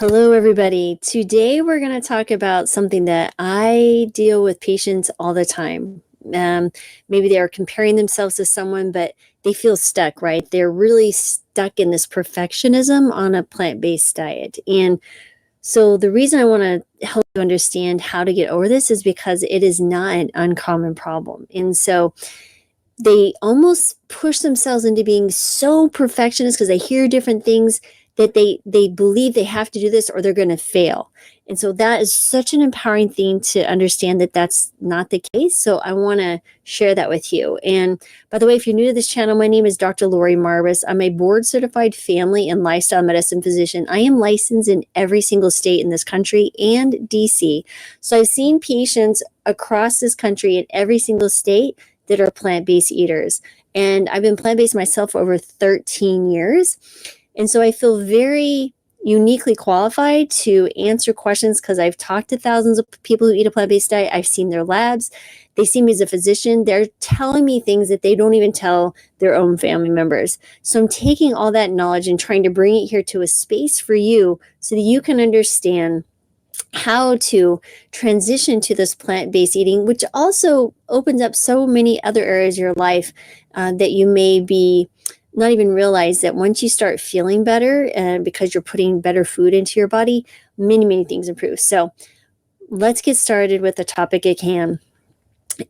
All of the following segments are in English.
Hello, everybody. Today, we're going to talk about something that I deal with patients all the time. Maybe they are comparing themselves to someone, but they feel stuck, right? They're really stuck in this perfectionism on a plant-based diet. And so the reason I want to help you understand how to get over this is because it is not an uncommon problem. And so they almost push themselves into being so perfectionist because they hear different things that they believe they have to do this or they're going to fail. And so that is such an empowering thing to understand that that's not the case. So I want to share that with you. And by the way, if you're new to this channel, my name is Dr. Lori Marbus. I'm a board certified family and lifestyle medicine physician. I am licensed in every single state in this country and DC. So I've seen patients across this country in every single state that are plant-based eaters. And I've been plant-based myself for over 13 years. And so I feel very uniquely qualified to answer questions because I've talked to thousands of people who eat a plant-based diet. I've seen their labs. They see me as a physician. They're telling me things that they don't even tell their own family members. So I'm taking all that knowledge and trying to bring it here to a space for you so that you can understand how to transition to this plant-based eating, which also opens up so many other areas of your life that you may be not even realize that once you start feeling better and because you're putting better food into your body, many things improve. So let's get started with the topic at hand.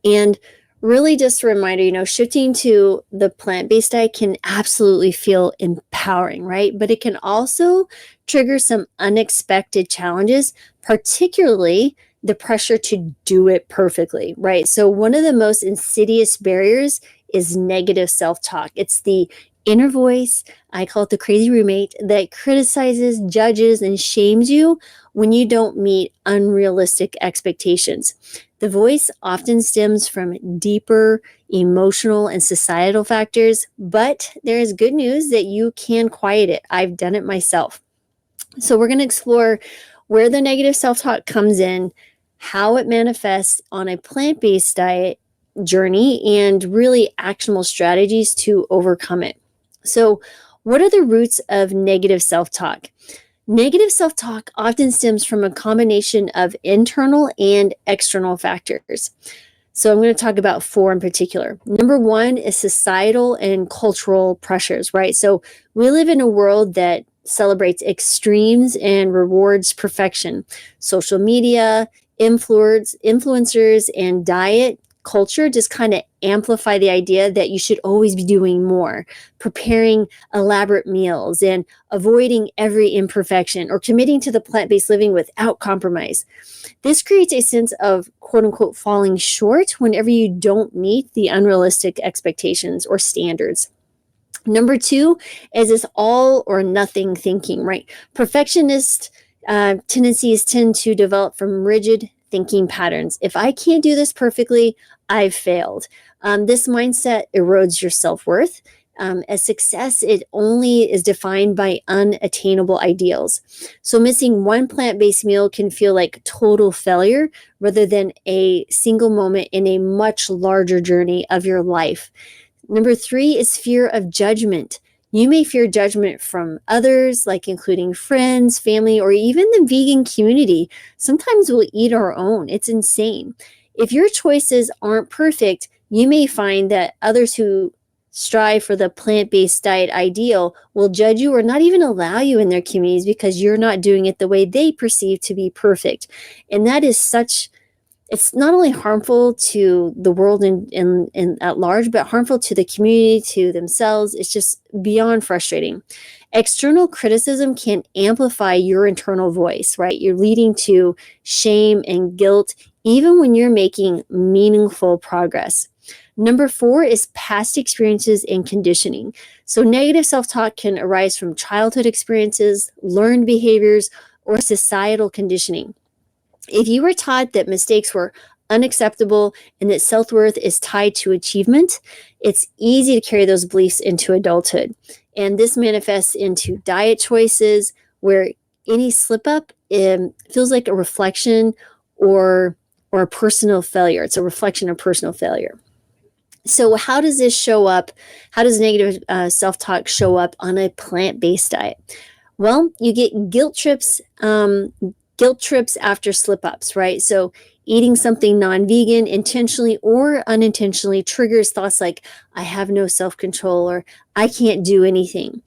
And really just a reminder, shifting to the plant-based diet can absolutely feel empowering, right? But it can also trigger some unexpected challenges, particularly the pressure to do it perfectly, right? So one of the most insidious barriers is negative self-talk. It's the inner voice, I call it the crazy roommate, that criticizes, judges, and shames you when you don't meet unrealistic expectations. The voice often stems from deeper emotional and societal factors, but there is good news that you can quiet it. I've done it myself. So we're going to explore where the negative self-talk comes in, how it manifests on a plant-based diet journey, and really actionable strategies to overcome it. So what are the roots of negative self-talk? Negative self-talk often stems from a combination of internal and external factors. So I'm going to talk about 4 in particular. Number 1 is societal and cultural pressures, right? So we live in a world that celebrates extremes and rewards perfection. Social media, influencers, and diet culture just kind of amplify the idea that you should always be doing more, preparing elaborate meals and avoiding every imperfection or committing to the plant-based living without compromise. This creates a sense of quote unquote falling short whenever you don't meet the unrealistic expectations or standards. Number 2 is this all or nothing thinking, right? Perfectionist tendencies tend to develop from rigid thinking patterns. If I can't do this perfectly, I've failed. This mindset erodes your self-worth. As success, it only is defined by unattainable ideals. So missing one plant-based meal can feel like total failure rather than a single moment in a much larger journey of your life. Number 3 is fear of judgment. You may fear judgment from others, like including friends, family, or even the vegan community. Sometimes we'll eat our own. It's insane. If your choices aren't perfect, you may find that others who strive for the plant-based diet ideal will judge you or not even allow you in their communities because you're not doing it the way they perceive to be perfect. And that is it's not only harmful to the world in at large, but harmful to the community, to themselves. It's just beyond frustrating. External criticism can amplify your internal voice, right? You're leading to shame and guilt, even when you're making meaningful progress. Number 4 is past experiences and conditioning. So negative self-talk can arise from childhood experiences, learned behaviors, or societal conditioning. If you were taught that mistakes were unacceptable and that self-worth is tied to achievement, it's easy to carry those beliefs into adulthood. And this manifests into diet choices where any slip up feels like a reflection or a personal failure. It's a reflection of personal failure. So how does this show up? How does negative self-talk show up on a plant-based diet? Well, you get guilt trips after slip ups, right? So eating something non-vegan intentionally or unintentionally triggers thoughts like, I have no self-control, or I can't do anything.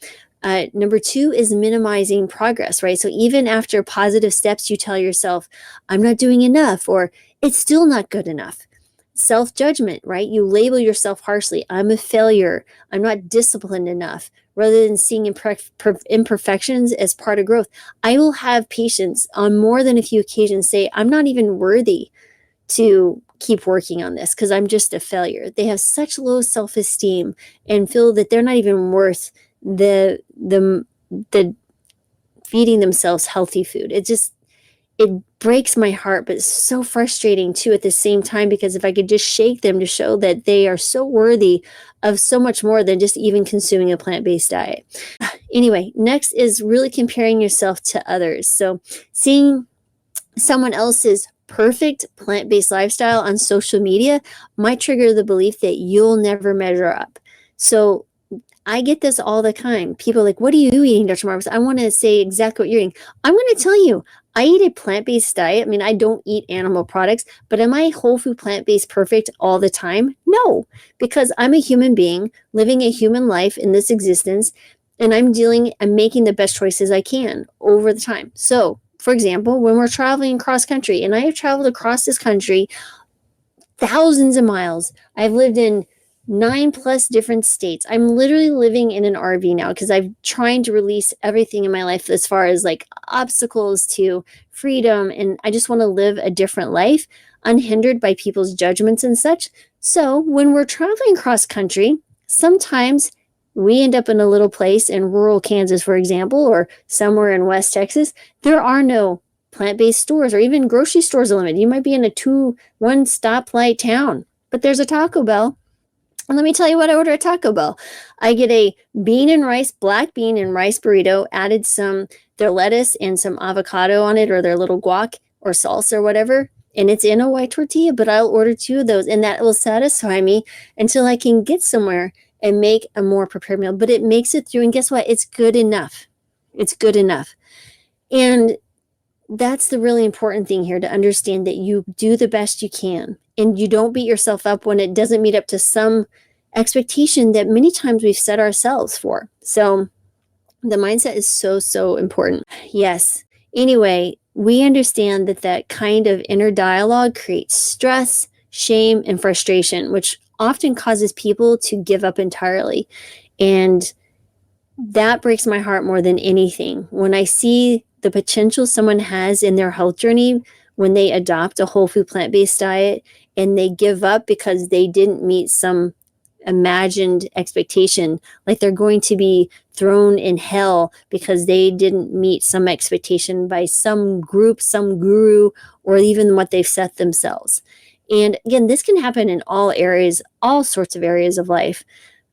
Number two is minimizing progress, right? So even after positive steps, you tell yourself, I'm not doing enough, or it's still not good enough. Self-judgment, right? You label yourself harshly. I'm a failure. I'm not disciplined enough, rather than seeing imperfections as part of growth. I will have patients on more than a few occasions say, I'm not even worthy to keep working on this because I'm just a failure. They have such low self-esteem and feel that they're not even worth the feeding themselves healthy food. It breaks my heart, but it's so frustrating too at the same time, because if I could just shake them to show that they are so worthy of so much more than just even consuming a plant-based diet. Anyway, next is really comparing yourself to others. So seeing someone else's perfect plant-based lifestyle on social media might trigger the belief that you'll never measure up. So I get this all the time. People are like, what are you eating, Dr. Marvis? I want to say exactly what you're eating. I'm going to tell you, I eat a plant-based diet. I mean, I don't eat animal products, but am I whole food plant-based perfect all the time? No, because I'm a human being living a human life in this existence, and I'm making the best choices I can over the time. So, for example, when we're traveling cross country, and I have traveled across this country thousands of miles. I've lived in 9+ different states. I'm literally living in an RV now because I'm trying to release everything in my life as far as like obstacles to freedom. And I just want to live a different life unhindered by people's judgments and such. So when we're traveling cross country, sometimes we end up in a little place in rural Kansas, for example, or somewhere in West Texas. There are no plant-based stores, or even grocery stores are limited. You might be in one stoplight town, but there's a Taco Bell. And let me tell you what I order at Taco Bell. I get a black bean and rice burrito, added their lettuce and some avocado on it, or their little guac or salsa or whatever. And it's in a white tortilla, but I'll order 2 of those, and that will satisfy me until I can get somewhere and make a more prepared meal. But it makes it through, and guess what? It's good enough. It's good enough. And that's the really important thing here, to understand that you do the best you can, and you don't beat yourself up when it doesn't meet up to some expectation that many times we've set ourselves for. So the mindset is so, so important. Yes. Anyway, we understand that kind of inner dialogue creates stress, shame, and frustration, which often causes people to give up entirely. And that breaks my heart more than anything. When I see the potential someone has in their health journey when they adopt a whole food plant-based diet, and they give up because they didn't meet some imagined expectation, like they're going to be thrown in hell because they didn't meet some expectation by some group, some guru, or even what they've set themselves. And again, this can happen in all areas, all sorts of areas of life.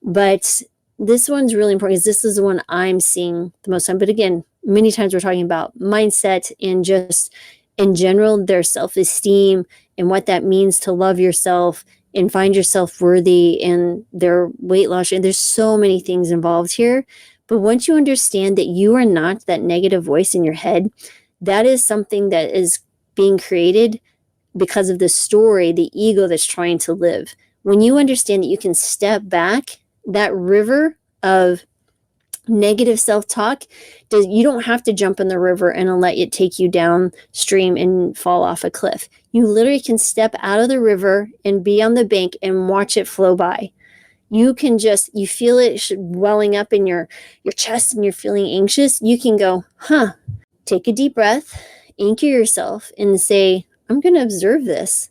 But this one's really important because this is the one I'm seeing the most time. But again, many times we're talking about mindset and just in general, their self-esteem and what that means to love yourself and find yourself worthy, and their weight loss. And there's so many things involved here. But once you understand that you are not that negative voice in your head, that is something that is being created because of the story, the ego that's trying to live. When you understand that you can step back, that river of negative self-talk, you don't have to jump in the river and let it take you downstream and fall off a cliff. You literally can step out of the river and be on the bank and watch it flow by. You feel it welling up in your chest and you're feeling anxious. You can go, take a deep breath, anchor yourself, and say, I'm going to observe this.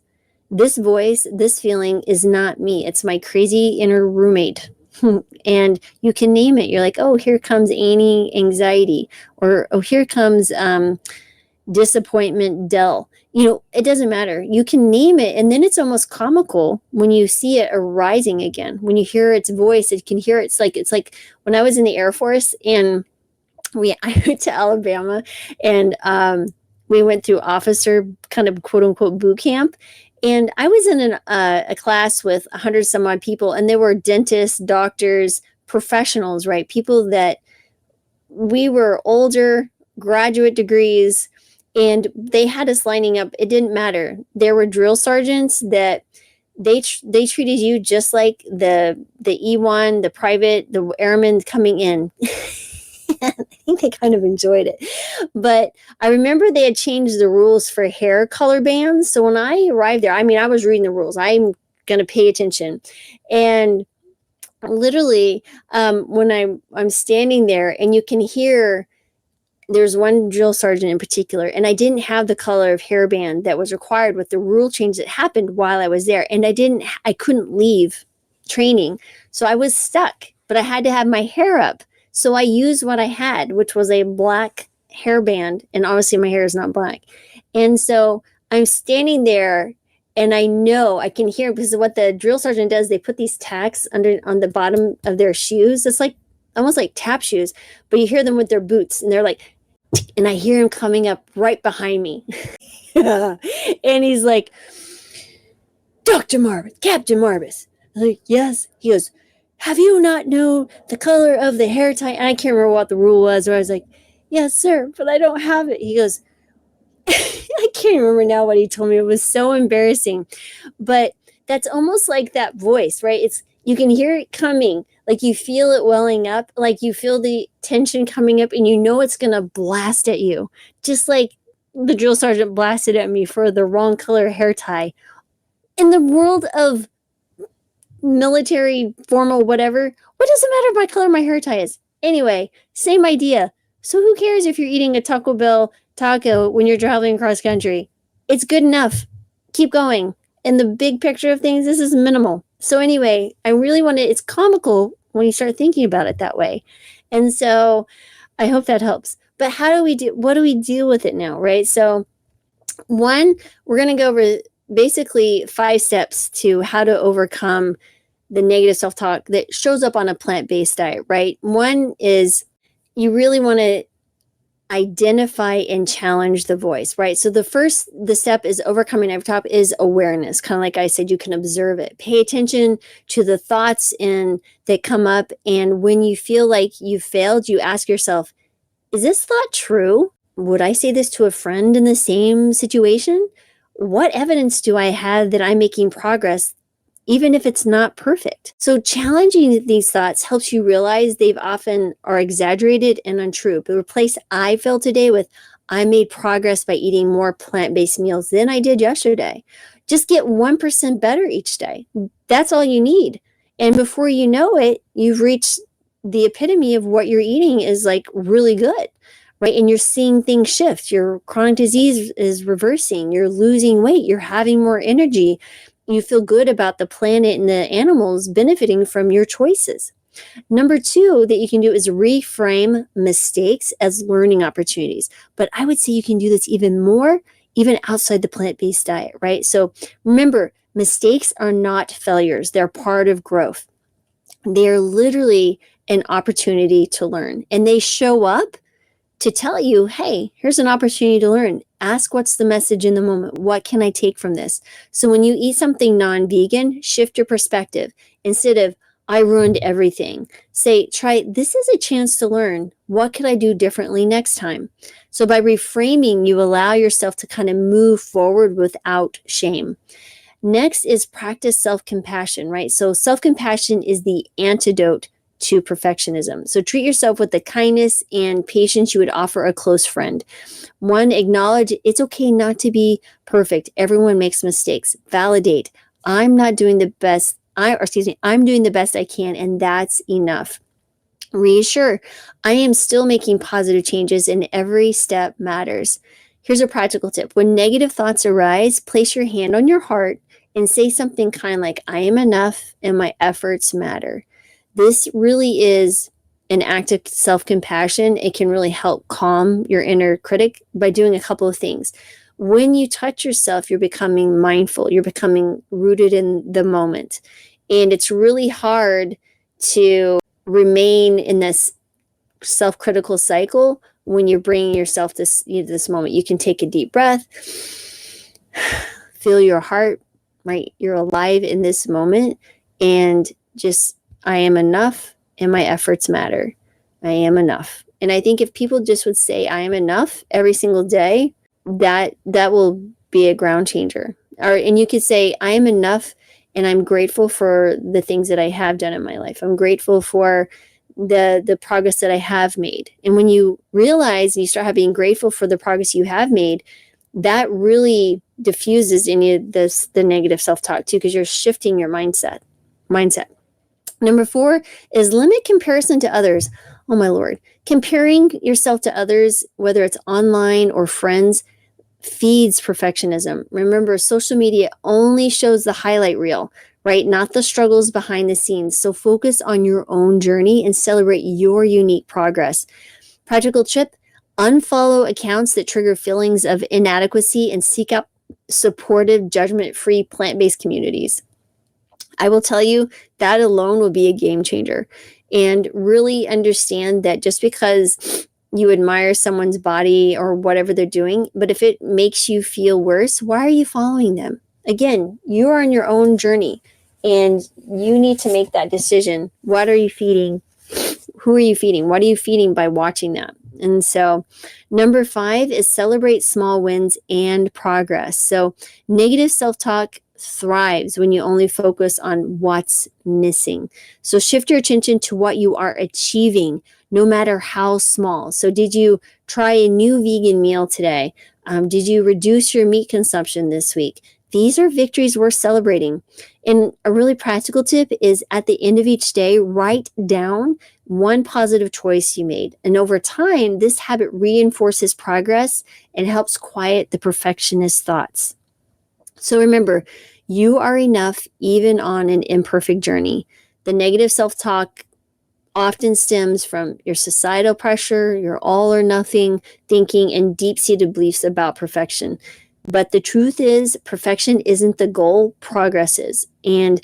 This voice, this feeling is not me. It's my crazy inner roommate. And you can name it. You're like, oh, here comes Annie anxiety, or oh, here comes disappointment Dell. It doesn't matter. You can name it, and then it's almost comical when you see it arising again. When you hear its voice, it can hear it's like when I was in the Air Force and I went to Alabama, and we went through officer kind of quote unquote boot camp. And I was in a class with 100 some odd people, and they were dentists, doctors, professionals, right? People that we were older, graduate degrees, and they had us lining up. It didn't matter. There were drill sergeants that they treated you just like the E1, the private, the airmen coming in. I think they kind of enjoyed it. But I remember they had changed the rules for hair color bands. So when I arrived there, I mean, I was reading the rules. I'm going to pay attention. And literally, when I'm standing there and you can hear, there's one drill sergeant in particular, and I didn't have the color of hairband that was required with the rule change that happened while I was there. And I couldn't leave training. So I was stuck, but I had to have my hair up. So I used what I had, which was a black hairband. And obviously my hair is not black. And so I'm standing there and I know I can hear, because of what the drill sergeant does, they put these tacks under on the bottom of their shoes. It's like almost like tap shoes, but you hear them with their boots and they're like, and I hear him coming up right behind me. And he's like, Dr. Marbus, Captain Marbus. I'm like, yes. He goes, have you not known the color of the hair tie? And I can't remember what the rule was, or I was like, yes, sir, but I don't have it. He goes, I can't remember now what he told me. It was so embarrassing. But that's almost like that voice, right? You can hear it coming, like you feel it welling up, like you feel the tension coming up, and you know it's going to blast at you. Just like the drill sergeant blasted at me for the wrong color hair tie. In the world of military, formal, whatever, what does it matter what color my hair tie is? Anyway, same idea. So who cares if you're eating a Taco Bell taco when you're traveling across country? It's good enough. Keep going. In the big picture of things, this is minimal. So anyway, I really want to, it's comical when you start thinking about it that way. And so I hope that helps. But what do we do with it now, right? So one, we're going to go over basically 5 steps to how to overcome the negative self-talk that shows up on a plant-based diet, right? One is you really want to identify and challenge the voice, right? So the step is overcoming negative talk is awareness. Kind of like I said, you can observe it. Pay attention to the thoughts that come up. And when you feel like you failed, you ask yourself, is this thought true? Would I say this to a friend in the same situation? What evidence do I have that I'm making progress, even if it's not perfect? So challenging these thoughts helps you realize they've often are exaggerated and untrue. But replace I failed today with I made progress by eating more plant-based meals than I did yesterday. Just get 1% better each day. That's all you need. And before you know it, you've reached the epitome of what you're eating is like really good, right? And you're seeing things shift. Your chronic disease is reversing. You're losing weight. You're having more energy. You feel good about the planet and the animals benefiting from your choices. Number 2 that you can do is reframe mistakes as learning opportunities. But I would say you can do this even more, even outside the plant-based diet, right? So remember, mistakes are not failures. They're part of growth. They're literally an opportunity to learn. And they show up to tell you, hey, here's an opportunity to learn. Ask what's the message in the moment. What can I take from this? So when you eat something non-vegan, shift your perspective. Instead of, I ruined everything, say, try, this is a chance to learn. What could I do differently next time? So by reframing, you allow yourself to kind of move forward without shame. Next is practice self-compassion, right? So self-compassion is the antidote to perfectionism. So treat yourself with the kindness and patience you would offer a close friend. One, acknowledge it's okay not to be perfect. Everyone makes mistakes. Validate, I'm doing the best I can, and that's enough. Reassure, I am still making positive changes and every step matters. Here's a practical tip. When negative thoughts arise, place your hand on your heart and say something kind like, I am enough and my efforts matter. This really is an act of self-compassion. It can really help calm your inner critic by doing a couple of things. When you touch yourself, you're becoming mindful. You're becoming rooted in the moment. And it's really hard to remain in this self-critical cycle when you're bringing yourself this moment. You can take a deep breath, feel your heart, right? You're alive in this moment, and just, I am enough and my efforts matter. I am enough And I think if people just would say, I am enough every single day, that will be a ground changer. And you could say, I am enough and I'm grateful for the things that I have done in my life. I'm grateful for the progress that I have made. And when you realize and you start being grateful for the progress you have made, that really diffuses any of the negative self-talk too, because you're shifting your mindset. Number 4 is limit comparison to others. Oh my Lord. Comparing yourself to others, whether it's online or friends, feeds perfectionism. Remember, social media only shows the highlight reel, right? Not the struggles behind the scenes. So focus on your own journey and celebrate your unique progress. Practical tip: unfollow accounts that trigger feelings of inadequacy and seek out supportive, judgment-free, plant-based communities. I will tell you that alone will be a game changer. And really understand that just because you admire someone's body or whatever they're doing, but if it makes you feel worse, why are you following them? Again, you are on your own journey and you need to make that decision. What are you feeding? Who are you feeding? What are you feeding by watching that? And so number 5 is celebrate small wins and progress. So negative self-talk thrives when you only focus on what's missing. So shift your attention to what you are achieving, no matter how small. So did you try a new vegan meal today? Did you reduce your meat consumption this week? These are victories worth celebrating. And a really practical tip is at the end of each day, write down one positive choice you made. And over time, this habit reinforces progress and helps quiet the perfectionist thoughts. So remember, you are enough even on an imperfect journey. The negative self-talk often stems from your societal pressure, your all or nothing thinking, and deep-seated beliefs about perfection. But the truth is, perfection isn't the goal, progress is. And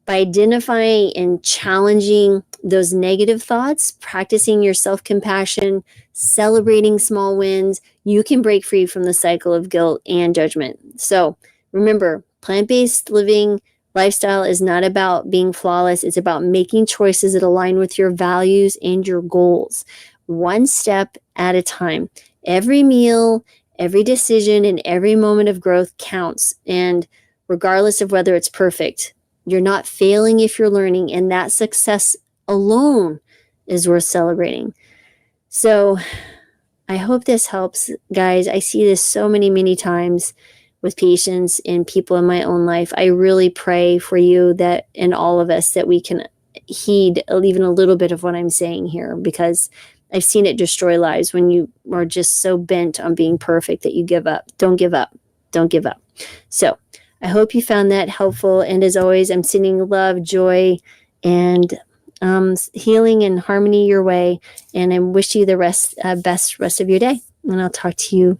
by identifying and challenging those negative thoughts, practicing your self-compassion, celebrating small wins, you can break free from the cycle of guilt and judgment. So remember, plant-based living lifestyle is not about being flawless. It's about making choices that align with your values and your goals, one step at a time. Every meal, every decision, and every moment of growth counts. And regardless of whether it's perfect, you're not failing if you're learning, and that success alone is worth celebrating. So I hope this helps, guys. I see this so many times with patients and people in my own life. I really pray for you that, and all of us, that we can heed even a little bit of what I'm saying here, because I've seen it destroy lives when you are just so bent on being perfect that you give up. Don't give up. Don't give up. So I hope you found that helpful. And as always, I'm sending love, joy, and healing and harmony your way. And I wish you the best rest of your day. And I'll talk to you